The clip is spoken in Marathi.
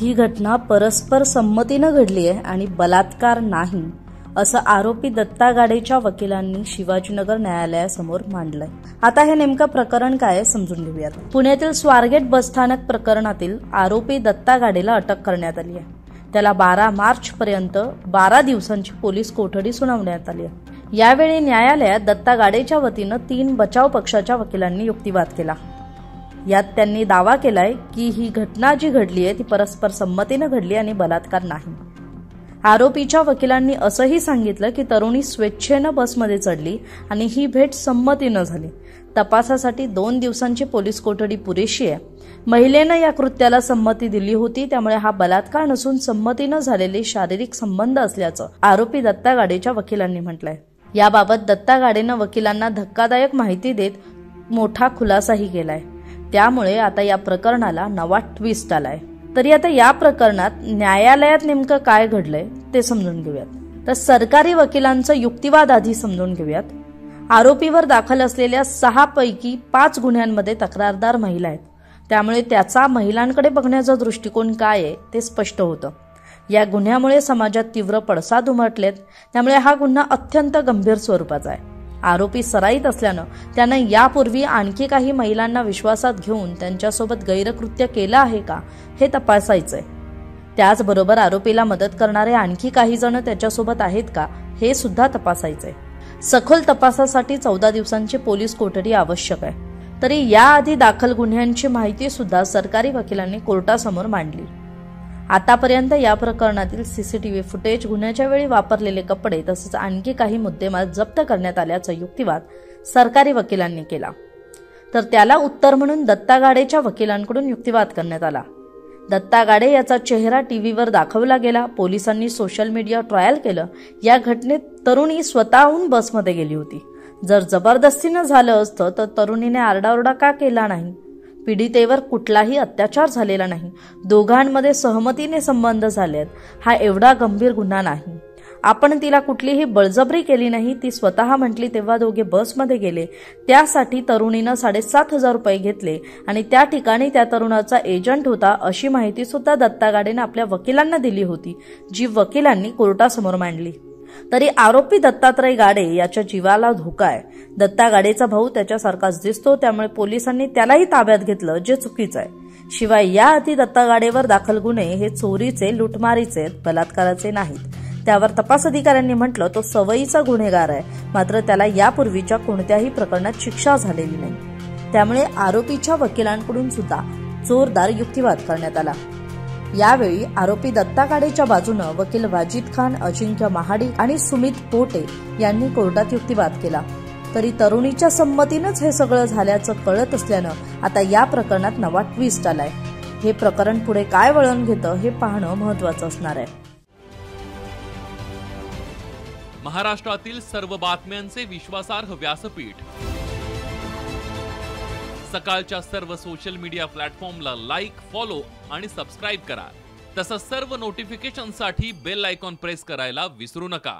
ही घटना परस्पर संमतीनं घडली आहे आणि बलात्कार नाही, असं आरोपी दत्ता गाडेच्या वकिलांनी शिवाजीनगर न्यायालयासमोर मांडलंय। आता हे नेमकं प्रकरण काय आहे समजून घेऊयात। पुण्यातील स्वारगेट बसस्थानक प्रकरणातील आरोपी दत्ता गाडेला अटक करण्यात आली आहे। त्याला 12 मार्च पर्यंत 12 दिवसांची पोलीस कोठडी सुनावण्यात आली आहे। यावेळी न्यायालयात दत्ता गाडेच्या वतीनं 3 बचाव पक्षाच्या वकिलांनी युक्तिवाद केला। यात त्यांनी दावा केलाय की ही घटना जी घडली आहे ती परस्पर संमतीनं घडली आणि बलात्कार नाही। आरोपीच्या वकिलांनी असंही सांगितलं की तरुणी स्वेच्छेनं बसमध्ये चढली आणि ही भेट संमतीनं झाली। तपासासाठी 2 दिवसांची पोलीस कोठडी पुरेशी आहे। महिलेनं या कृत्याला संमती दिली होती, त्यामुळे हा बलात्कार नसून संमतीनं झालेले शारीरिक संबंध असल्याचं आरोपी दत्ता गाडेच्या वकिलांनी म्हटलंय। याबाबत दत्ता गाडेनं वकिलांना धक्कादायक माहिती देत मोठा खुलासाही केलाय। त्यामुळे आता या प्रकरणाला नवा ट्विस्ट आलाय। तरी आता या प्रकरणात न्यायालयात नेमकं काय घडलंय ते समजून घेऊयात। तर सरकारी वकिलांचं युक्तिवाद आधी समजून घेऊयात। आरोपीवर दाखल असलेल्या 6 पैकी 5 गुन्ह्यांमध्ये तक्रारदार महिला आहेत, त्यामुळे त्याचा महिलांकडे बघण्याचा दृष्टिकोन काय आहे ते स्पष्ट होतं। या गुन्ह्यामुळे समाजात तीव्र पडसाद उमटलेत, त्यामुळे हा गुन्हा अत्यंत गंभीर स्वरूपाचा आहे। आरोपी सराईत असल्यानं त्यानं यापूर्वी आणखी काही महिलांना विश्वासात घेऊन त्यांच्यासोबत गैरकृत्य केलं आहे का हे तपासायचंय। त्याचबरोबर आरोपीला मदत करणारे आणखी काही जण त्याच्यासोबत आहेत का हे सुद्धा तपासायचंय। सखोल तपासासाठी 14 दिवसांची पोलीस कोठडी आवश्यक आहे। तरी याआधी दाखल गुन्ह्यांची माहिती सुद्धा सरकारी वकिलांनी कोर्टासमोर मांडली। आतापर्यंत या प्रकरणातील सीसीटीव्ही फुटेज, गुन्ह्याच्या वेळी वापरलेले कपडे तसंच आणखी काही मुद्देमाल जप्त करण्यात आल्याचा युक्तिवाद सरकारी वकिलांनी केला। तर त्याला उत्तर म्हणून दत्ता गाडेच्या वकिलांकडून युक्तिवाद करण्यात आला। दत्ता गाडे याचा चेहरा टीव्हीवर दाखवला गेला। पोलिसांनी सोशल मीडिया ट्रायल केलं। या घटनेत तरुणी स्वतःहून बसमध्ये गेली होती। जर जबरदस्तीनं झालं असतं तर तरुणीने आरडाओरडा का केला नाही? पीडितेवर कुठलाही अत्याचार झालेला नाही। दोघांमध्ये सहमतीने संबंध झालेत। हा एवढा गंभीर गुन्हा नाही। आपण तिला कुठलीही बळजबरी केली नाही। ती स्वतः म्हटली तेव्हा दोघे बसमध्ये गेले। त्यासाठी तरुणीनं 7,500 रुपये घेतले आणि त्या ठिकाणी त्या तरुणाचा एजंट होता अशी माहिती सुद्धा दत्ता गाडेनं आपल्या वकिलांना दिली होती, जी वकिलांनी कोर्टासमोर मांडली। तरी आरोपी दत्तात्रय गाडे याच्या जीवाला धोका आहे। दत्ता गाडेचा भाऊ त्याच्यासारखाच दिसतो, त्यामुळे पोलिसांनी त्यालाही ताब्यात घेतलं, जे चुकीचं आहे। शिवाय याआधी दत्ता गाडेवर दाखल गुन्हे हे चोरीचे, लुटमारीचे, बलात्काराचे नाहीत। त्यावर तपास अधिकाऱ्यांनी म्हटलं तो सवयीचा गुन्हेगार आहे, मात्र त्याला यापूर्वीच्या कोणत्याही प्रकरणात शिक्षा झालेली नाही। त्यामुळे आरोपीच्या वकिलांकडून सुद्धा जोरदार युक्तिवाद करण्यात आला। यावेळी आरोपी दत्ता गाडेच्या बाजूनं वकील वाजिद खान, अजिंक्य महाडिक आणि सुमित पोटे यांनी कोर्टात युक्तिवाद केला। तरी तरुणीच्या संमतीनंच हे सगळं झाल्याचं कळत असल्यानं आता या प्रकरणात नवा ट्विस्ट आलाय। हे प्रकरण पुढे काय वळण घेतं हे पाहणं महत्त्वाचं असणार आहे। महाराष्ट्रातील सर्व बातम्यांचे विश्वासार्ह व्यासपीठ, सकाळच्या सर्व सोशल मीडिया प्लॅटफॉर्मला लाईक, फॉलो आणि सबस्क्राईब करा। तसंच सर्व नोटिफिकेशनसाठी बेल आयकॉन प्रेस करायला विसरू नका।